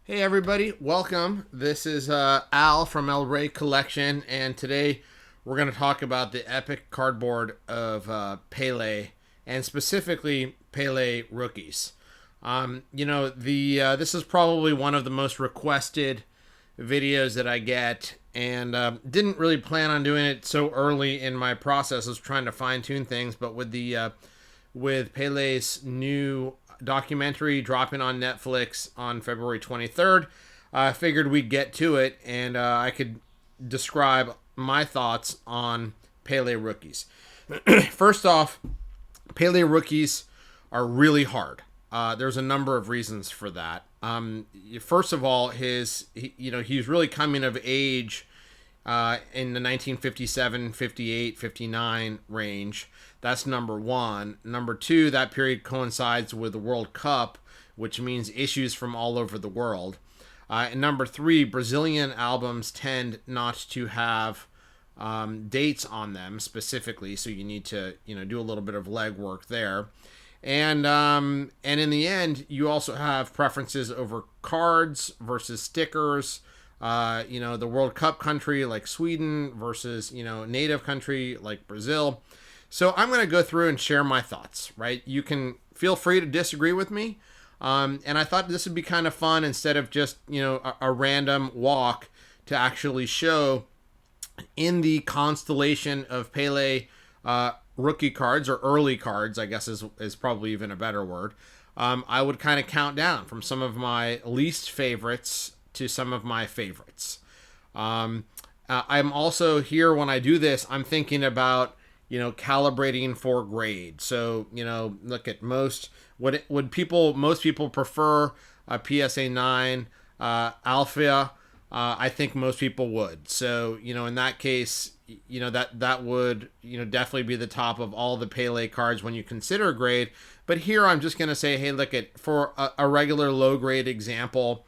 Hey everybody, welcome. This is Al from El Rey Collection, and today we're going to talk about the epic cardboard of Pele, and specifically Pele rookies. This is probably one of the most requested videos that I get, and didn't really plan on doing it so early in my process. I was trying to fine tune things, but with Pele's new documentary dropping on Netflix on February 23rd, I figured we'd get to it, and I could describe my thoughts on Pele rookies. First off, Pele rookies are really hard. There's a number of reasons for that. First of all, he's really coming of age in the 1957, 58, 59 range. That's number one. Number two, that period coincides with the World Cup, which means issues from all over the world. And number three, Brazilian albums tend not to have dates on them specifically, so you need to do a little bit of legwork there. And in the end, you also have preferences over cards versus stickers. The World Cup country like Sweden versus native country like Brazil. So I'm going to go through and share my thoughts. Right, you can feel free to disagree with me. And I thought this would be kind of fun instead of just a random walk to actually show in the constellation of Pele rookie cards, or early cards, I guess is probably even a better word. I would kind of count down from some of my least favorites to some of my favorites. I'm also here when I do this, I'm thinking about calibrating for grade. So look at most people prefer a PSA 9 alpha. I think most people would. So in that case, that would definitely be the top of all the Pele cards when you consider grade. But here I'm just gonna say, hey, look at for a regular low grade example,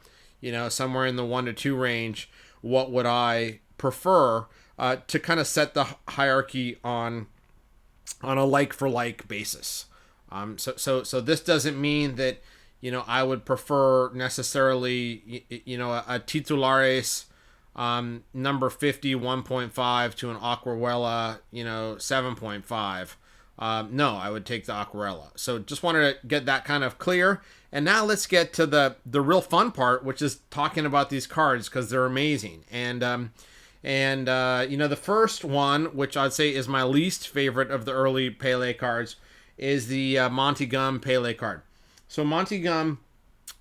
somewhere in the 1 to 2 range, what would I prefer, to kind of set the hierarchy on a like for like basis. So this doesn't mean that I would prefer necessarily a Titularis number 50 1.5 to an Aquarella 7.5. No, I would take the Aquarella. So just wanted to get that kind of clear. And now let's get to the real fun part, which is talking about these cards because they're amazing. And the first one, which I'd say is my least favorite of the early Pele cards, is the Monty Gum Pele card. So Monty Gum,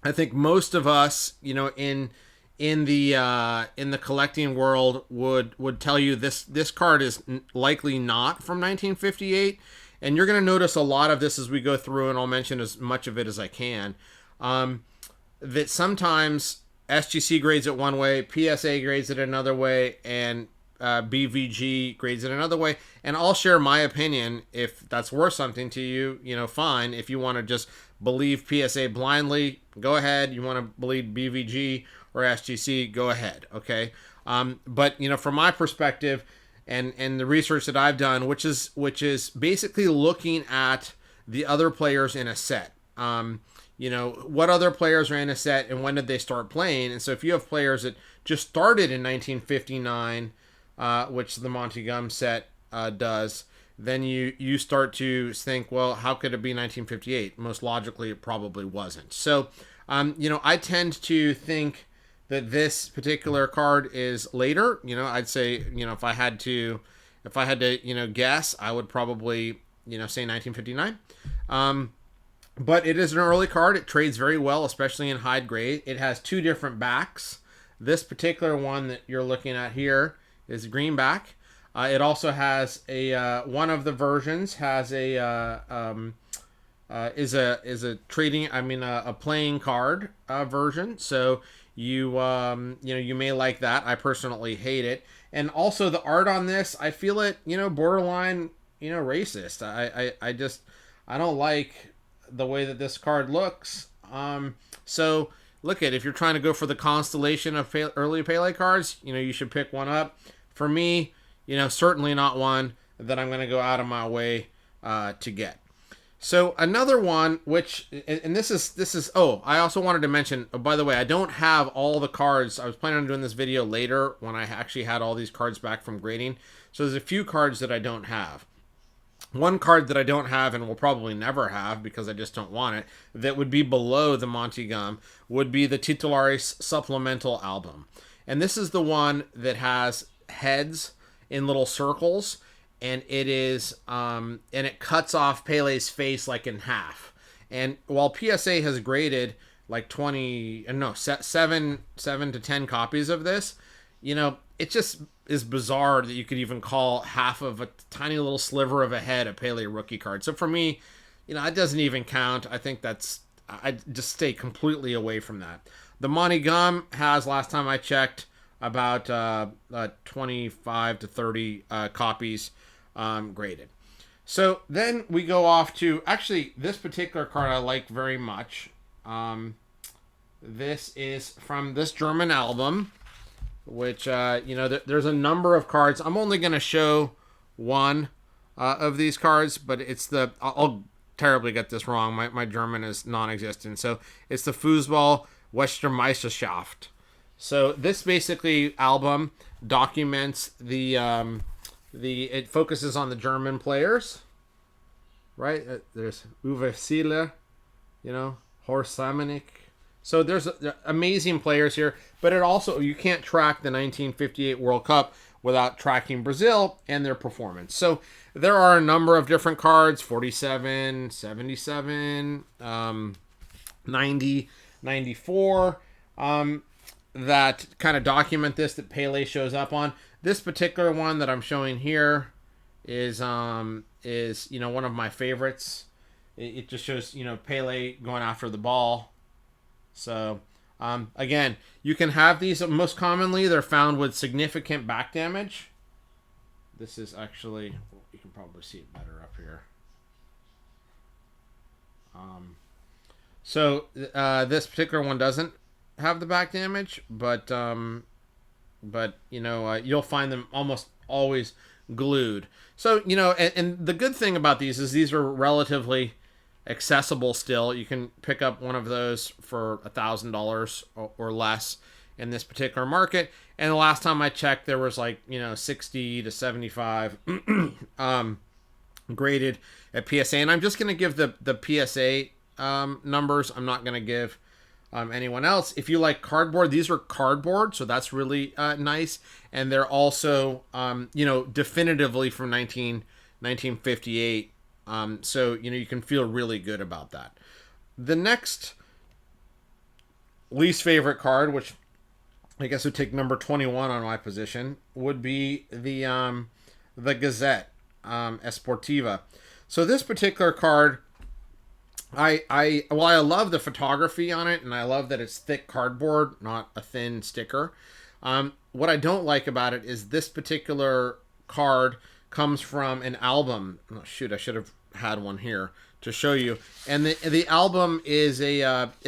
I think most of us, in the collecting world would tell you this card is likely not from 1958, and you're going to notice a lot of this as we go through, and I'll mention as much of it as I can. That sometimes SGC grades it one way, PSA grades it another way, and BVG grades it another way. And I'll share my opinion if that's worth something to you. Fine. If you want to just believe PSA blindly, go ahead. You want to believe BVG or SGC, go ahead. Okay. But from my perspective, and the research that I've done, which is basically looking at the other players in a set. What other players are in a set and when did they start playing? And so if you have players that just started in 1959, which the Monty Gum set does, then you start to think, well, how could it be 1958? Most logically, it probably wasn't. So, I tend to think that this particular card is later. I'd say, if I had to, guess, I would probably, say 1959. But it is an early card. It trades very well, especially in high grade. It has two different backs. This particular one that you're looking at here is green back. It also has a one of the versions has a playing card version. So you may like that. I personally hate it. And also the art on this, I feel it borderline racist. I don't like the way that this card looks. So look at, if you're trying to go for the constellation of early Pele cards, you should pick one up. For me, certainly not one that I'm going to go out of my way to get. So another one, which and this is oh, I also wanted to mention. Oh, by the way, I don't have all the cards. I was planning on doing this video later when I actually had all these cards back from grading. So there's a few cards that I don't have. One card that I don't have and will probably never have because I just don't want it, that would be below the Monty Gum, would be the Titularis supplemental album. And this is the one that has heads in little circles, and it is and it cuts off Pele's face like in half. And while PSA has graded like 7 to 10 copies of this, it just is bizarre that you could even call half of a tiny little sliver of a head a Pele rookie card. So for me, it doesn't even count. I think I just stay completely away from that. The Monty Gum has, last time I checked, about 25 to 30 copies graded. So then we go off to, actually, this particular card I like very much. This is from this German album, which, there's a number of cards. I'm only going to show one of these cards, but it's I'll terribly get this wrong. My German is non-existent. So it's the Fußball Meisterschaft. So this basically album documents it focuses on the German players, right? There's Uwe Seeler, Horst Samanik. So there's amazing players here, but you can't track the 1958 World Cup without tracking Brazil and their performance. So there are a number of different cards, 47, 77, 90, 94, that kind of document this, that Pele shows up on. This particular one that I'm showing here is one of my favorites. It just shows, Pele going after the ball. So, again, you can have these. Most commonly, they're found with significant back damage. This is actually, you can probably see it better up here. This particular one doesn't have the back damage, but you'll find them almost always glued. So, and the good thing about these is these are relatively accessible still. You can pick up one of those for $1,000 or less in this particular market. And the last time I checked, there was 60 to 75 graded at PSA. And I'm just going to give the PSA numbers. I'm not going to give anyone else. If you like cardboard, these are cardboard, so that's really nice. And they're also, definitively from 1958. So, you can feel really good about that. The next least favorite card, which I guess would take number 21 on my position, would be the Gazette Esportiva. So this particular card, I love the photography on it, and I love that it's thick cardboard, not a thin sticker. What I don't like about it is this particular card comes from an album. Oh, shoot, I should have had one here to show you. And the album is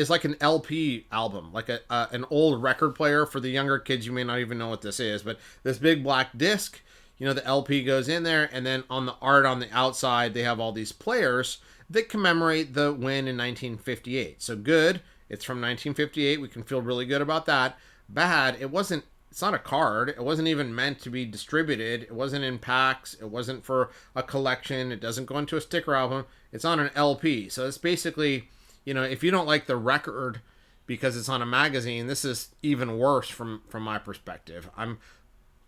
like an LP album, like an old record player. For the younger kids, you may not even know what this is, but this big black disc, the LP goes in there, and then on the art on the outside, they have all these players that commemorate the win in 1958. So good, it's from 1958. We can feel really good about that. Bad, it's not a card. It wasn't even meant to be distributed. It wasn't in packs. It wasn't for a collection. It doesn't go into a sticker album. It's on an LP. So it's basically, if you don't like the record because it's on a magazine, this is even worse from my perspective. I'm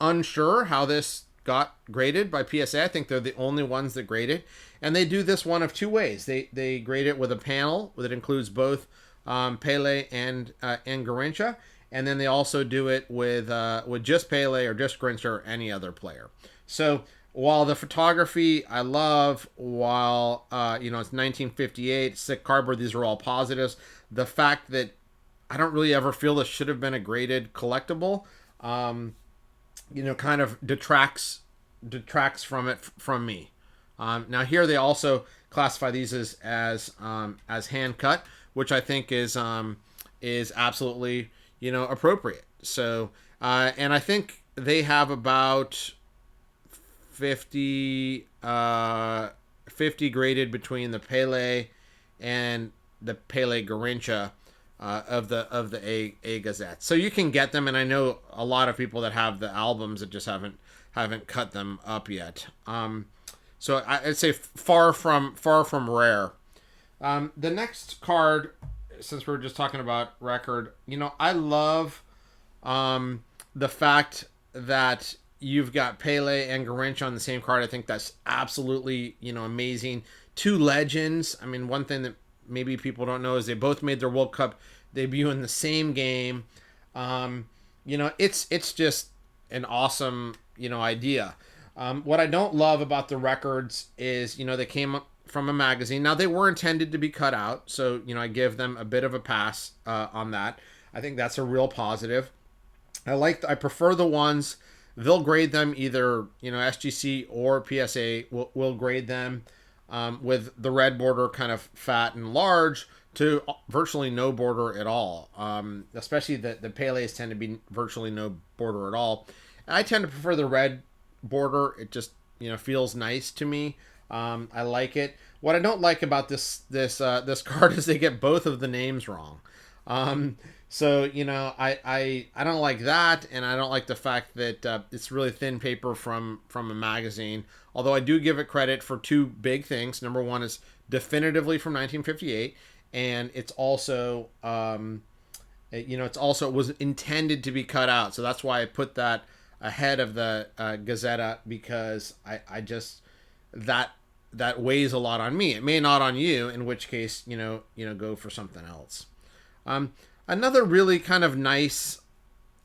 unsure how this got graded by PSA. I think they're the only ones that grade it. And they do this one of two ways. They grade it with a panel that includes both Pele and Garrincha. And then they also do it with just Pele or just Grinch or any other player. So while the photography I love, while it's 1958, sick cardboard, these are all positives. The fact that I don't really ever feel this should have been a graded collectible, kind of detracts from it from me. Now here they also classify these as hand cut, which I think is absolutely appropriate. So, and I think they have about 50 50 graded between the Pele and the Pele Garincha of the A Gazette. So you can get them, and I know a lot of people that have the albums that just haven't cut them up yet. So I'd say far from rare. The next card, since we're just talking about record, I love the fact that you've got Pele and Garincha on the same card. I think that's absolutely, amazing. Two legends. I mean, one thing that maybe people don't know is they both made their World Cup debut in the same game. It's just an awesome, idea. What I don't love about the records is, they came from a magazine. Now, they were intended to be cut out, so, I give them a bit of a pass on that. I think that's a real positive. I prefer the ones, they'll grade them either, SGC or PSA will grade them with the red border kind of fat and large to virtually no border at all. Especially the Pele's tend to be virtually no border at all. I tend to prefer the red border. It just, feels nice to me. I like it. What I don't like about this card is they get both of the names wrong. So, I don't like that, and I don't like the fact that it's really thin paper from a magazine. Although I do give it credit for two big things. Number one is definitively from 1958, and it's also, it was intended to be cut out. So that's why I put that ahead of the Gazetta, because I just that weighs a lot on me. It may not on you, in which case, go for something else. Another really kind of nice,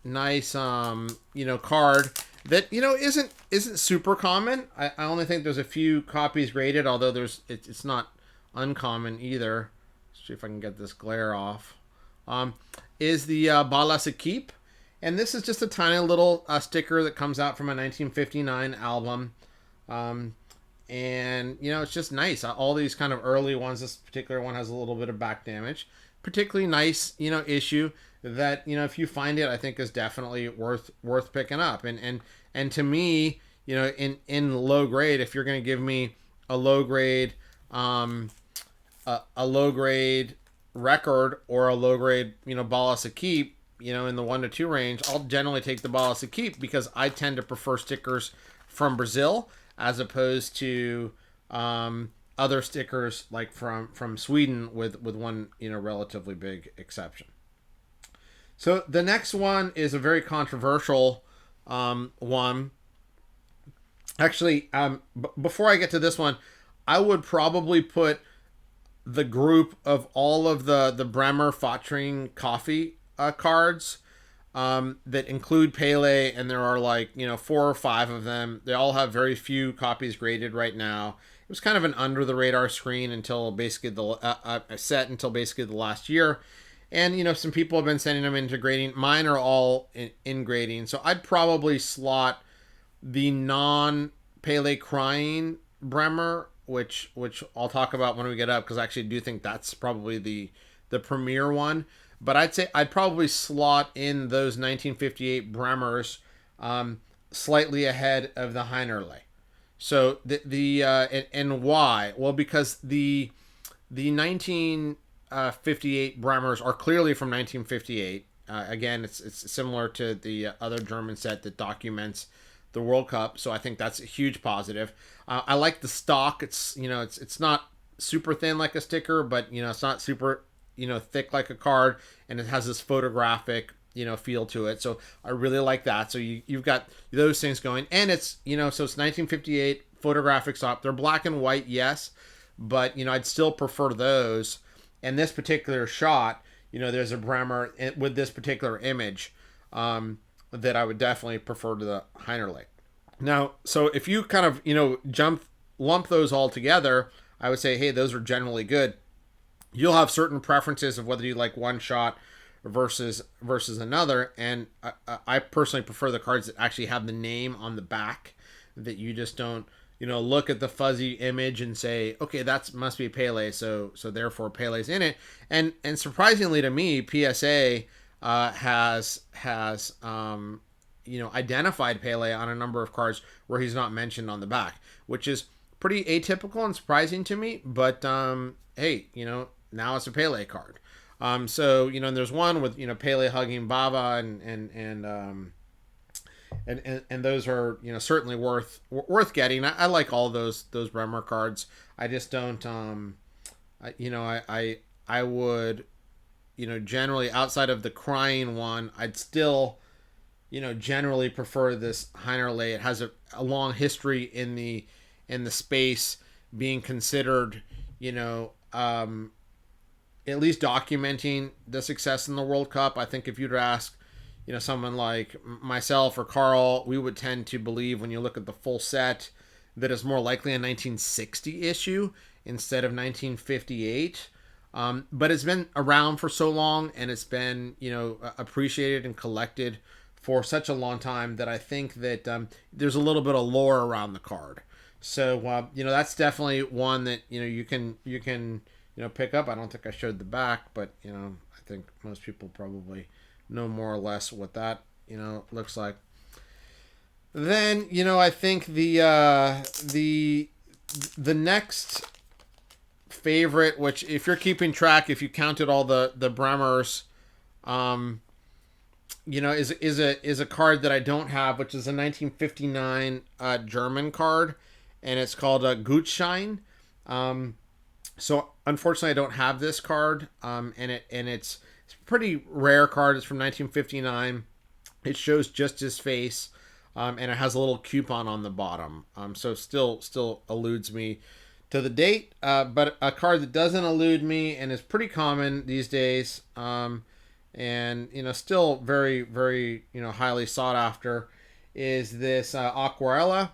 card that, isn't super common. I only think there's a few copies graded, although it's not uncommon either. Let's see if I can get this glare off. Is the Balas Equipe. And this is just a tiny little sticker that comes out from a 1959 album. And, it's just nice. All these kind of early ones, this particular one has a little bit of back damage. Particularly nice, issue that, if you find it, I think is definitely worth picking up. And to me, in low grade, if you're going to give me a low grade, record or a low grade, Balas Equipe, in the 1 to 2 range, I'll generally take the Balas Equipe because I tend to prefer stickers from Brazil as opposed to other stickers like from Sweden with one, relatively big exception. So the next one is a very controversial one. Actually, before I get to this one, I would probably put the group of all of the Bremer Fatring coffee cards that include Pele, and there are 4 or 5 of them. They all have very few copies graded right now. It was kind of an under the radar screen until basically until basically the last year. And, some people have been sending them into grading. Mine are all in grading. So I'd probably slot the non-Pele crying Bremer, which I'll talk about when we get up, because I actually do think that's probably the premier one. But I'd say I'd probably slot in those 1958 Bremers slightly ahead of the Heiner Lei. So and why? Well, because the 1958 Bremers are clearly from 1958. Again, it's similar to the other German set that documents the World Cup. So I think that's a huge positive. I like the stock. It's it's not super thin like a sticker, but it's not super thick like a card, and it has this photographic feel to it. So I really like that. So you've got those things going, and it's so it's 1958 photographic stock. They're black and white, yes, but I'd still prefer those. And this particular shot, there's a Bremer with this particular image that I would definitely prefer to the Heiner Lei. Now, so if you kind of lump those all together, I would say, hey, those are generally good. You'll have certain preferences of whether you like one shot versus another, and I personally prefer the cards that actually have the name on the back, that you just don't look at the fuzzy image and say, okay, that must be Pele, so therefore Pele's in it. And surprisingly to me, PSA has identified Pele on a number of cards where he's not mentioned on the back, which is pretty atypical and surprising to me. But hey, now it's a Pele card. So there's one with Pele hugging Vava, and those are certainly worth getting. I like all those Bremer cards. I just don't I would generally, outside of the crying one, I'd still generally prefer this Heiner Lei. It has a long history in the space, being considered at least documenting the success in the World Cup. I think if you'd ask someone like myself or Carl, we would tend to believe, when you look at the full set, that it's more likely a 1960 issue instead of 1958. But it's been around for so long, and it's been appreciated and collected for such a long time, that I think that there's a little bit of lore around the card. So that's definitely one that you can pick up. I don't think I showed the back, but I think most people probably know more or less what that looks like. Then I think the next favorite, which, if you're keeping track, if you counted all the Bremers, is a card that I don't have, which is a 1959 German card, and it's called Gutschein. So unfortunately, I don't have this card, and it's a pretty rare card. It's from 1959. It shows just his face, and it has a little coupon on the bottom. So still eludes me to the date, but a card that doesn't elude me and is pretty common these days, and still very, very highly sought after, is this Aquarella.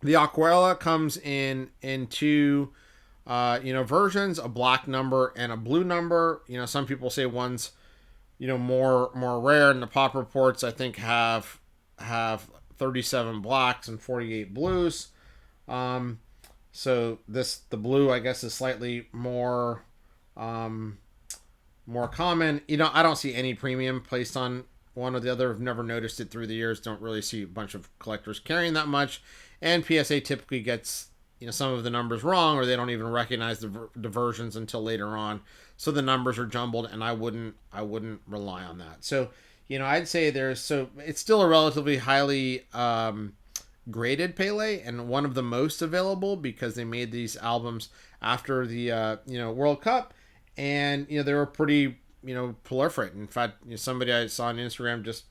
The Aquarella comes in two versions, a black number and a blue number. Some people say one's more rare, and the pop reports, I think, have 37 blacks and 48 blues. So the blue, I guess, is slightly more common. I don't see any premium placed on one or the other. I've never noticed it through the years. Don't really see a bunch of collectors carrying that much. And PSA typically gets some of the numbers wrong, or they don't even recognize the versions until later on. So the numbers are jumbled, and I wouldn't rely on that. So I'd say it's still a relatively highly graded Pele, and one of the most available, because they made these albums after the World Cup, and they were pretty proliferate. In fact, somebody I saw on Instagram just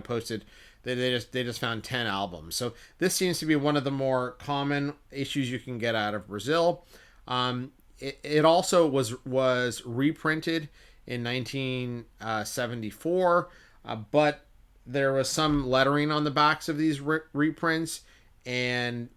posted they just found 10 albums. So this seems to be one of the more common issues you can get out of Brazil. It also was reprinted in 1974, but there was some lettering on the backs of these reprints, and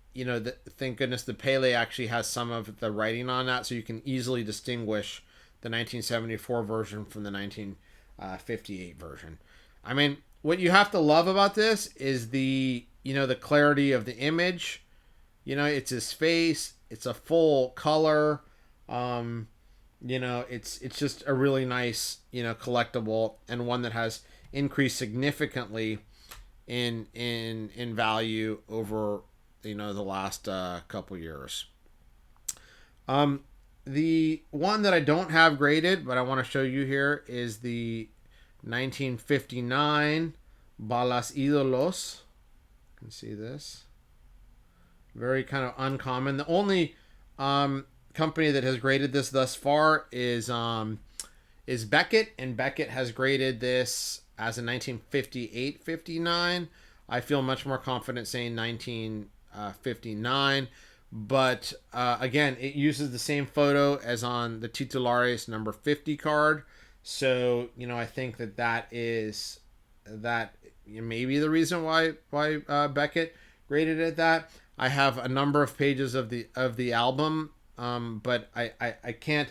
thank goodness the Pele actually has some of the writing on that, so you can easily distinguish the 1974 version from the 1958 version. I mean, what you have to love about this is the clarity of the image. It's his face. It's a full color. It's just a really nice collectible, and one that has increased significantly in value over the last couple years. The one that I don't have graded, but I want to show you here, is the 1959 Balas Ídolos. You can see this. Very kind of uncommon. The only company that has graded this thus far is Beckett, and Beckett has graded this as a 1958-59. I feel much more confident saying 1959, but again, it uses the same photo as on the Titularis number 50 card. So I think that is maybe the reason why Beckett graded it that. I have a number of pages of the album, but I can't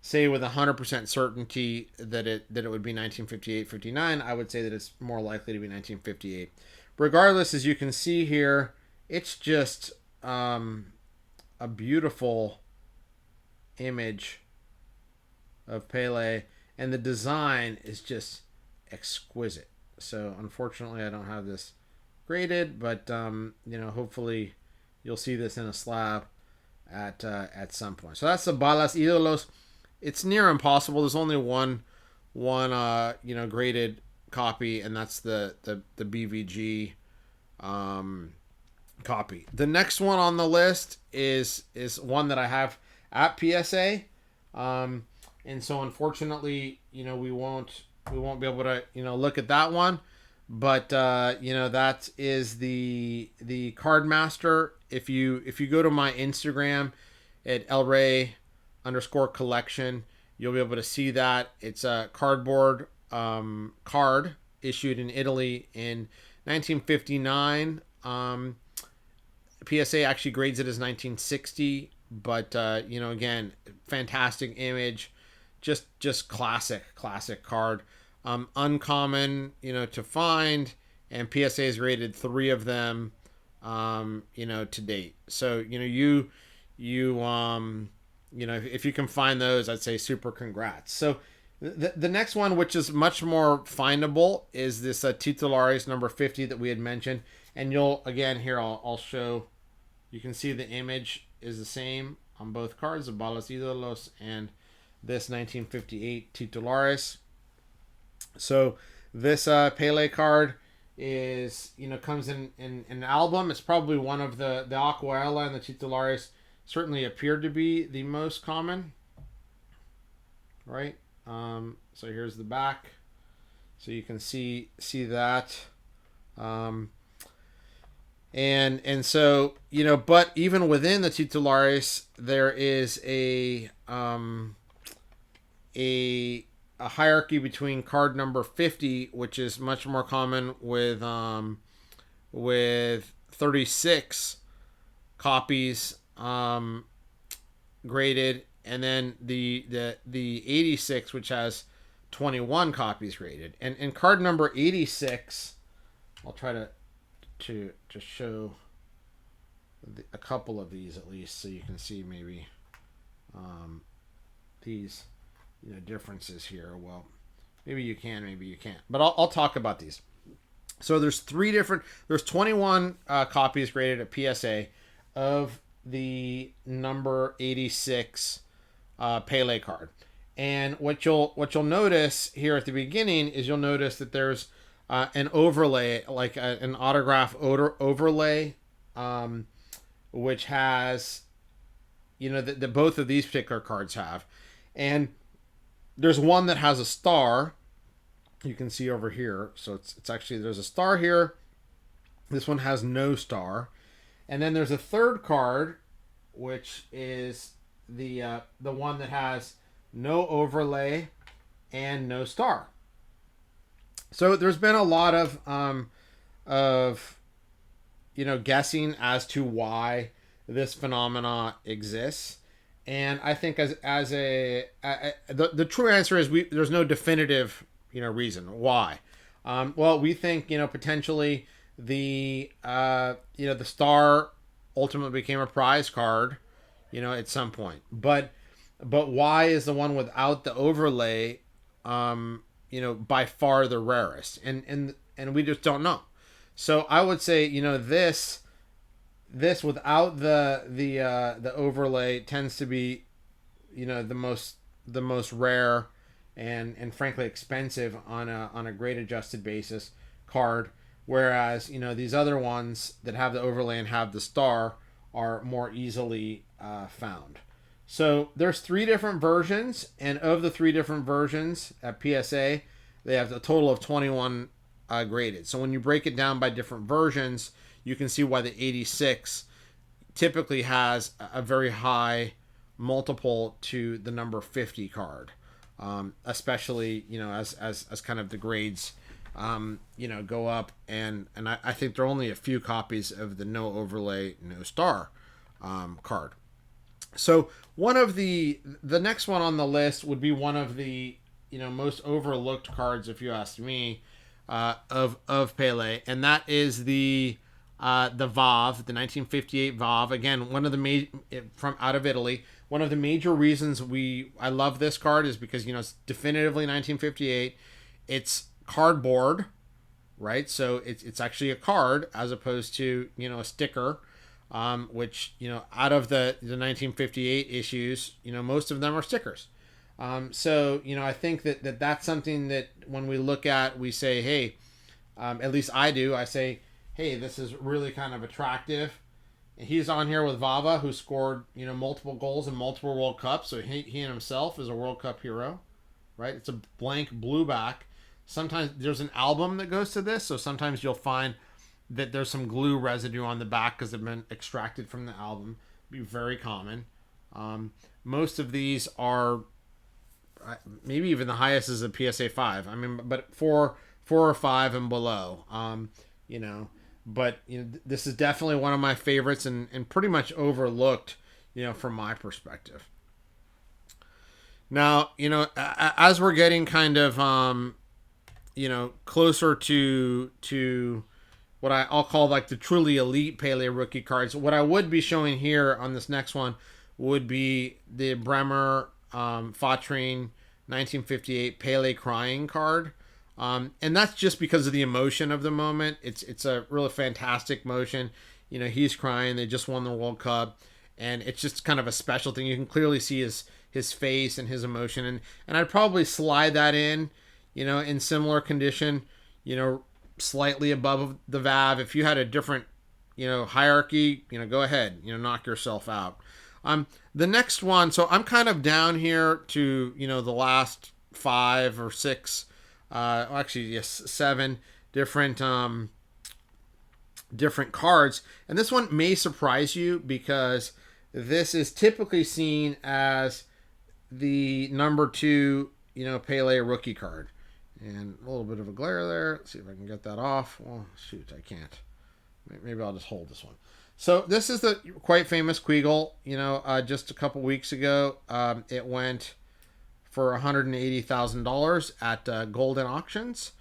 say with 100% certainty that it would be 1958-59. I would say that it's more likely to be 1958. Regardless, as you can see here, it's just a beautiful image of Pele, and the design is just exquisite. So unfortunately, I don't have this graded, but hopefully you'll see this in a slab at some point. So that's the Balas Ídolos. It's near impossible. There's only one graded copy, and that's the BVG copy. The next one on the list is one that I have at PSA, and so unfortunately, we won't be able to look at that one. But that is the Card Master. If you go to my Instagram at elray_collection, you'll be able to see that. It's a cardboard card issued in Italy in 1959. PSA actually grades it as 1960, but again, fantastic image, just classic card. Uncommon, to find, and PSA has rated 3 of them, to date. So, if you can find those, I'd say super congrats. So the next one, which is much more findable, is this Titularis number 50 that we had mentioned. And I'll show, you can see the image is the same on both cards, the Balas Ídolos and this 1958 Titularis. So this Pele card is, comes in an album. It's probably one of the Aquarella and the Titularis certainly appeared to be the most common, right? So here's the back, so you can see that, and so but even within the Titularis, there is a hierarchy between card number 50, which is much more common with 36 copies graded, and then the 86, which has 21 copies graded. And card number 86, I'll try to show a couple of these at least, so you can see maybe these differences here. Well, maybe you can, maybe you can't, but I'll talk about these. So there's 21 copies graded at PSA of the number 86 Pele card. And what you'll notice here at the beginning is you'll notice that there's an overlay, like an autograph overlay, which has that both of these particular cards have. And there's one that has a star, you can see over here. So it's actually, there's a star here. This one has no star. And then there's a third card, which is the one that has no overlay and no star. So there's been a lot of guessing as to why this phenomena exists. And I think the true answer is there's no definitive reason why. Well, we think potentially the star ultimately became a prize card, at some point. But why is the one without the overlay by far the rarest? And we just don't know. So I would say this without the overlay tends to be the most rare and frankly expensive on a grade adjusted basis card, whereas these other ones that have the overlay and have the star are more easily found. So there's 3 different versions, and of the 3 different versions at PSA, they have a total of 21 graded. So when you break it down by different versions, you can see why the 86 typically has a very high multiple to the number 50 card, especially as kind of the grades go up, and I think there are only a few copies of the no overlay, no star card. So one of the next one on the list would be one of the most overlooked cards, if you ask me, of Pele, and that is the Vava, the 1958 Vava. Again, one of the from out of Italy. One of the major reasons I love this card is because it's definitively 1958. It's cardboard, right? So it's actually a card as opposed to a sticker. which, out of the 1958 issues, most of them are stickers. So, I think that's something that when we look at, we say, hey, at least I do, I say, hey, this is really kind of attractive. He's on here with Vava, who scored, multiple goals in multiple World Cups. So he and himself is a World Cup hero, right? It's a blank blue back. Sometimes there's an album that goes to this. So sometimes you'll find that there's some glue residue on the back because they've been extracted from the album. It'd be very common. Most of these are, maybe even the highest is a PSA 5. I mean, but 4 or 5 and below. But this is definitely one of my favorites and pretty much overlooked, from my perspective. Now, as we're getting kind of, closer to what I'll call like the truly elite Pele rookie cards, what I would be showing here on this next one would be the Bremer Fatrine 1958 Pele crying card. And that's just because of the emotion of the moment. It's a really fantastic motion. He's crying. They just won the World Cup, and it's just kind of a special thing. You can clearly see his face and his emotion, and I'd probably slide that in similar condition, slightly above the Vav. If you had a different, hierarchy, go ahead, knock yourself out. The next one, so I'm kind of down here to, the last 5 or 6. Actually, yes, 7 different cards, and this one may surprise you because this is typically seen as the number 2, Pele rookie card, and a little bit of a glare there. Let's see if I can get that off. Well, shoot, I can't. Maybe I'll just hold this one. So this is the quite famous Kwigel. Just a couple weeks ago, it went for $180,000 at Golden Auctions,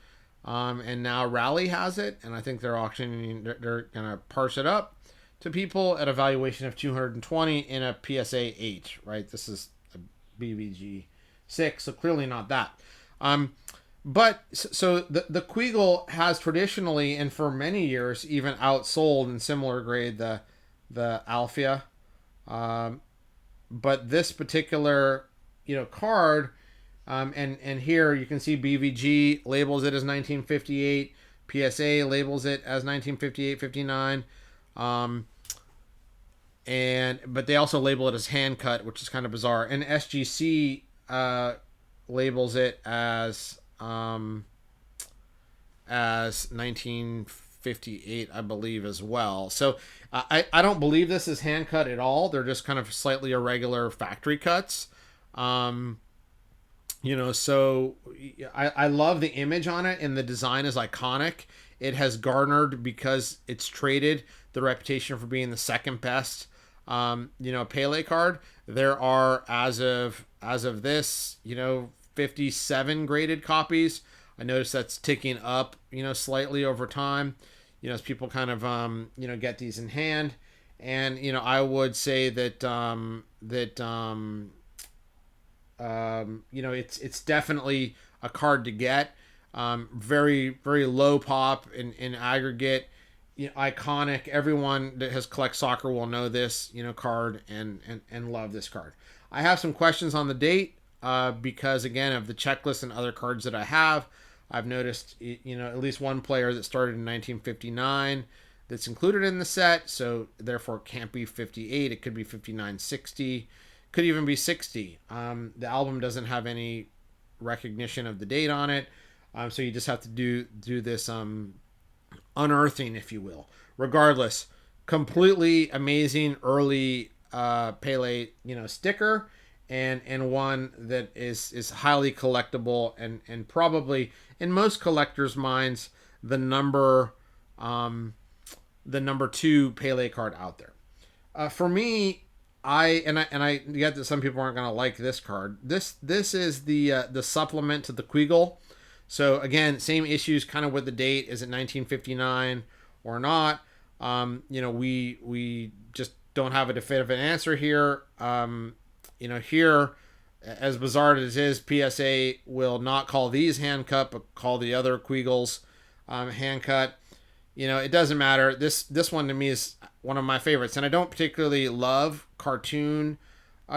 and now Rally has it, and I think they're auctioning. They're gonna parse it up to people at a valuation of $220 in a PSA 8. Right, this is a BVG 6, so clearly not that. But so the Kwigel has traditionally and for many years even outsold in similar grade the Alfia, but this particular card, and here you can see BVG labels it as 1958, PSA labels it as 1958-59, but they also label it as hand cut, which is kind of bizarre, and SGC labels it as 1958, I believe, as well. So I don't believe this is hand cut at all. They're just kind of slightly irregular factory cuts. So I love the image on it, and the design is iconic. It has garnered, because it's traded, the reputation for being the second best Pele card. There are, as of this, 57 graded copies. I noticed that's ticking up, slightly over time, as people kind of, get these in hand. And, I would say that, it's definitely a card to get. Very, very low pop in aggregate, iconic. Everyone that has collect soccer will know this, card and love this card. I have some questions on the date, because again, of the checklist and other cards that I have, I've noticed, at least one player that started in 1959 that's included in the set. So therefore it can't be 58. It could be 59, 60, could even be 60. The album doesn't have any recognition of the date on it. So you just have to do this, unearthing, if you will. Regardless, completely amazing early, Pele, sticker, and one that is highly collectible, and probably in most collectors' minds the number 2 Pele card out there. For me, I get that some people aren't going to like this card. This is the supplement to the Kwigel. So again, same issues kind of with the date. Is it 1959 or not? We just don't have a definitive answer here. Here, as bizarre as it is, PSA will not call these hand cut, but call the other Kwigels hand cut. It doesn't matter. This one to me is one of my favorites. And I don't particularly love cartoon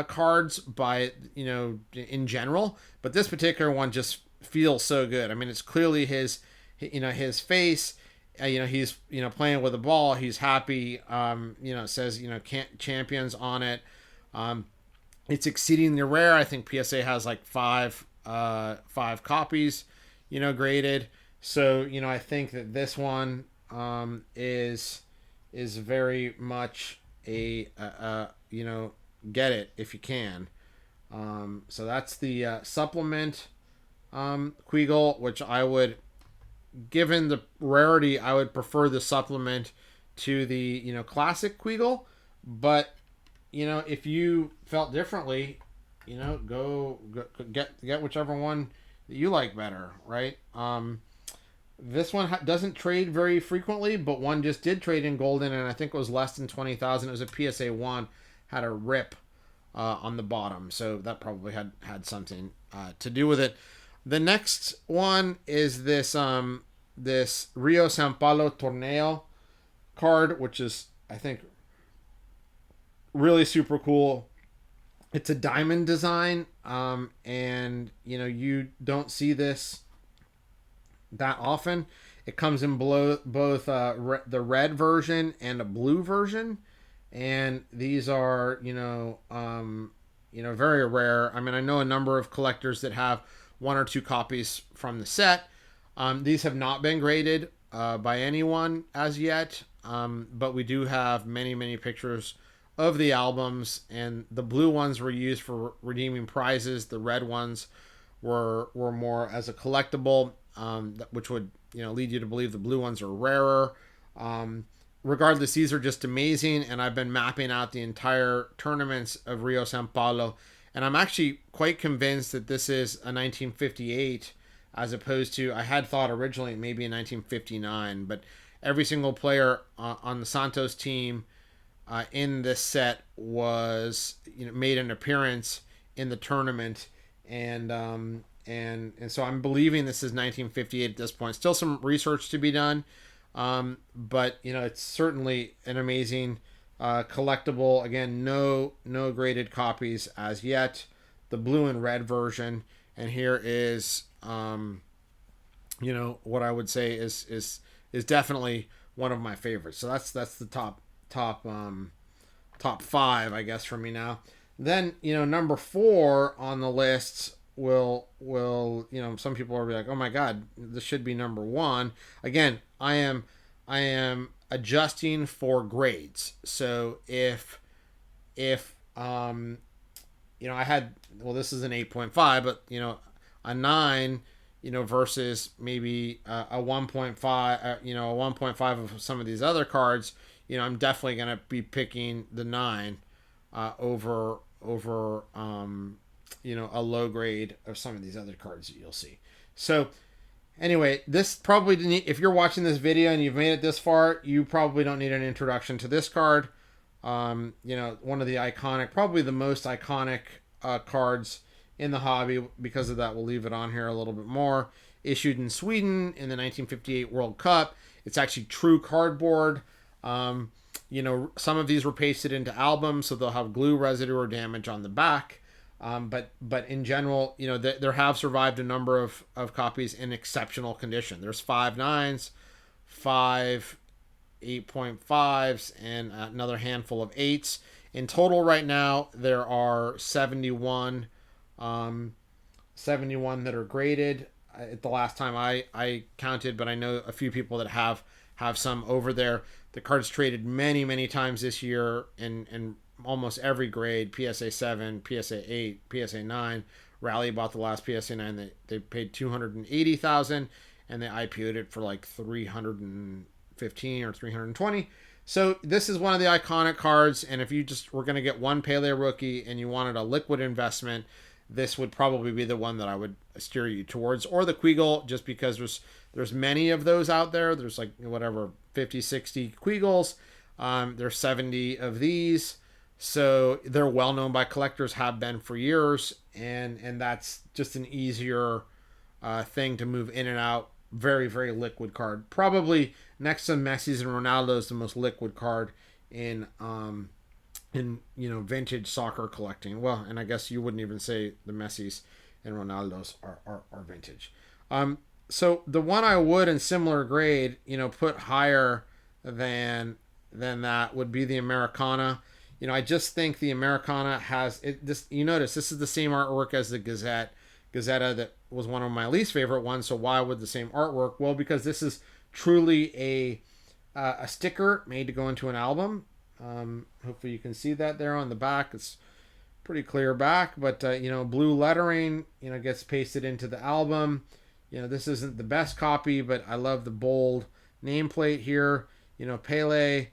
cards by, in general, but this particular one just feels so good. I mean, it's clearly his face. He's playing with a ball. He's happy. It says champions on it. It's exceedingly rare. I think PSA has like five copies, graded. So I think that this one is very much a get it if you can. So that's the supplement Kwigel, which I would, given the rarity, I would prefer the supplement to the classic Kwigel. But if you felt differently, go get whichever one that you like better, right? This one doesn't trade very frequently, but one just did trade in golden, and I think it was less than 20,000. It was a PSA 1, had a rip on the bottom, so that probably had something to do with it. The next one is this this Rio Sao Paulo Torneo card, which is, I think, really super cool. It's a diamond design, and you don't see this that often. It comes in both the red version and a blue version, and these are very rare. I mean, I know a number of collectors that have one or two copies from the set. These have not been graded by anyone as yet, but we do have many pictures of the albums, and the blue ones were used for redeeming prizes. The red ones were more as a collectible, which would lead you to believe the blue ones are rarer. Regardless, these are just amazing, and I've been mapping out the entire tournaments of Rio Sao Paulo, and I'm actually quite convinced that this is a 1958 as opposed to, I had thought originally maybe a 1959, but every single player on the Santos team in this set was made an appearance in the tournament, and so I'm believing this is 1958 at this point. Still some research to be done, but it's certainly an amazing collectible. Again, no graded copies as yet. The blue and red version, and here is what I would say is definitely one of my favorites. So that's the top five, I guess, for me now. Then number 4 on the list will some people will be like, oh my god, this should be number 1. Again, I am adjusting for grades. So if I had, well, this is an 8.5, but a 9 versus maybe a 1.5, a 1.5 of some of these other cards, I'm definitely going to be picking the 9 over a low grade of some of these other cards that you'll see. So anyway, this probably didn't, if you're watching this video and you've made it this far, you probably don't need an introduction to this card. One of the iconic, probably the most iconic cards in the hobby. Because of that, we'll leave it on here a little bit more. Issued in Sweden in the 1958 World Cup. It's actually true cardboard. Some of these were pasted into albums, so they'll have glue residue or damage on the back. But in general, there have survived a number of copies in exceptional condition. There's 5 9s, 5 8.5s, and another handful of 8s. In total right now, there are 71 that are graded. At the last time I counted, but I know a few people that have some over there. The card's traded many times this year in almost every grade: PSA 7, PSA 8, PSA 9. Rally bought the last PSA 9. They paid $280,000, and they IPO'd it for like $315 or $320. So this is one of the iconic cards, and if you just were going to get one Pele rookie and you wanted a liquid investment, this would probably be the one that I would steer you towards, or the Kwigel, just because there's many of those out there. There's like 50, 60 Kwigels. There's 70 of these. So they're well known by collectors, have been for years, and that's just an easier thing to move in and out. Very liquid card. Probably next to Messi's and Ronaldo's, the most liquid card in vintage soccer collecting. Well, and I guess you wouldn't even say the Messis and Ronaldos are vintage. So the one I would in similar grade, put higher than that would be the Americana. I just think the Americana has it. This, you notice this is the same artwork as the Gazetta that was one of my least favorite ones. So why would the same artwork? Well, because this is truly a sticker made to go into an album. Hopefully you can see that there on the back. It's pretty clear back, but blue lettering gets pasted into the album. This isn't the best copy, but I love the bold nameplate here. Pele.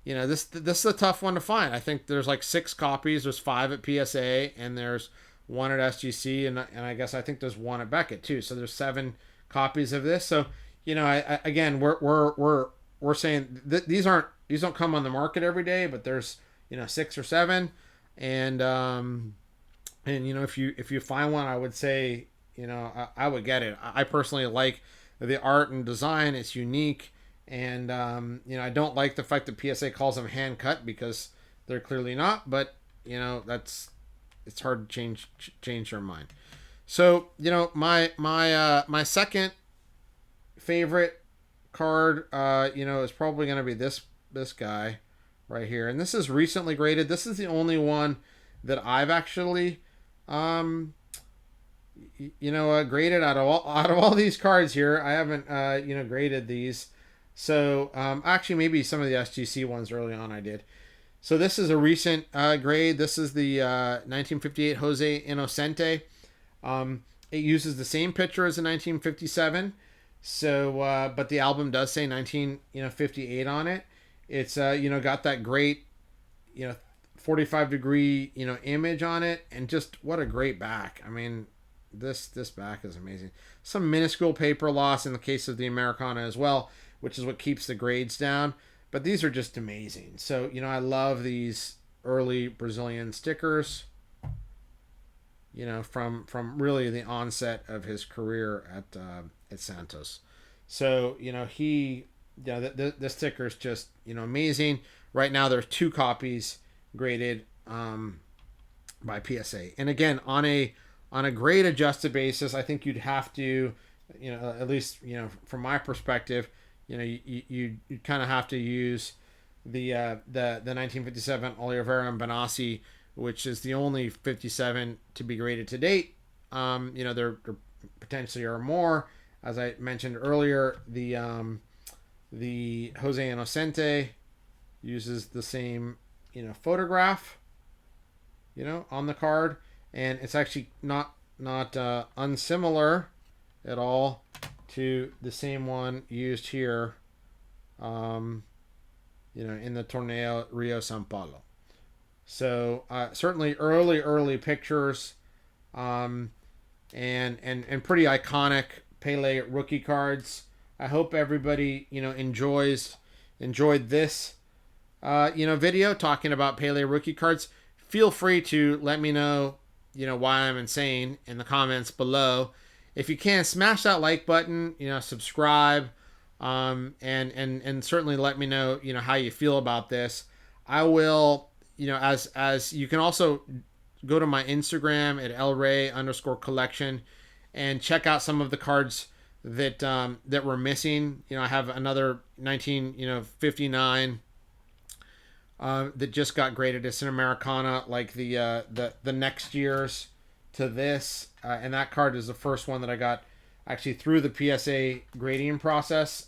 This is a tough one to find. I think there's like 6 copies. There's 5 at PSA, and there's 1 at SGC, and I guess I think there's 1 at Beckett too. So there's 7 copies of this. So again, we're saying these don't come on the market every day, but there's 6 or 7, and if you find one, I would say I would get it. I personally like the art and design. It's unique. And I don't like the fact that PSA calls them hand cut, because they're clearly not. But it's hard to change their mind. So my second favorite card is probably going to be this guy right here, and this is recently graded. This is the only one that I've actually graded out of all these cards here. I haven't graded these. So, actually, maybe some of the SGC ones early on I did. So this is a recent grade. This is the 1958 Jose Inocente. It uses the same picture as the 1957. So, but the album does say 1958 on it. It's got that great 45 degree image on it, and just what a great back. I mean, this back is amazing. Some minuscule paper loss in the case of the Americana as well, which is what keeps the grades down. But these are just amazing. So, I love these early Brazilian stickers, from really the onset of his career at Santos. So, the sticker is just, amazing. Right now, there's 2 copies graded by PSA. And again, on a grade adjusted basis, I think you'd have to, at least, from my perspective, you kind of have to use the 1957 Oliveira and Benassi, which is the only 57 to be graded to date. There potentially are more. As I mentioned earlier, the Jose Inocente uses the same photograph on the card, and it's actually not unsimilar at all to the same one used here, in the Torneo Rio São Paulo. So certainly early pictures, and pretty iconic Pele rookie cards. I hope everybody enjoyed this video talking about Pele rookie cards. Feel free to let me know why I'm insane in the comments below. If you can, smash that like button, subscribe, and certainly let me know, how you feel about this. I will, as you can also go to my Instagram at elray_collection and check out some of the cards that were missing. I have another 1959 that just got graded. It's an Americana, like the next year's to this, and that card is the first one that I got actually through the PSA grading process.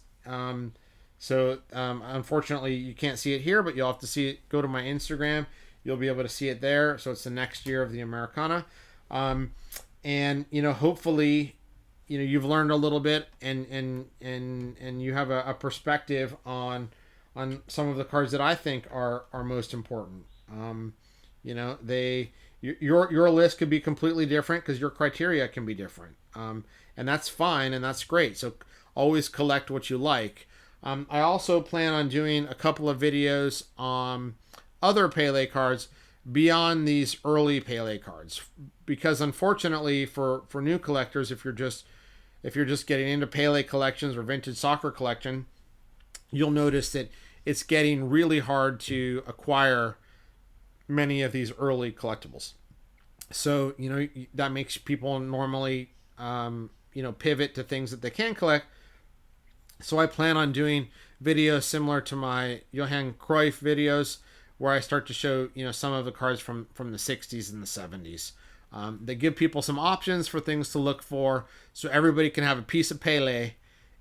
Unfortunately you can't see it here, but you'll have to see it. Go to my Instagram, you'll be able to see it there. So it's the next year of the Americana, and hopefully you've learned a little bit, and you have a perspective on some of the cards that I think are most important. Your list could be completely different because your criteria can be different, and that's fine, and that's great. So always collect what you like. I also plan on doing a couple of videos on other Pele cards beyond these early Pele cards, because unfortunately for new collectors, if you're just getting into Pele collections or vintage soccer collection, you'll notice that it's getting really hard to acquire many of these early collectibles. So, that makes people normally, pivot to things that they can collect. So I plan on doing videos similar to my Johan Cruyff videos, where I start to show, some of the cards from the 60s and the 70s. They give people some options for things to look for, so everybody can have a piece of Pele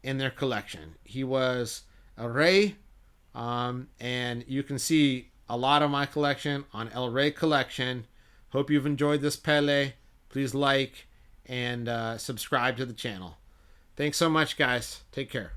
in their collection. He was a Rey, and you can see a lot of my collection on El Rey Collection. Hope you've enjoyed this Pele. Please like and subscribe to the channel. Thanks so much, guys. Take care.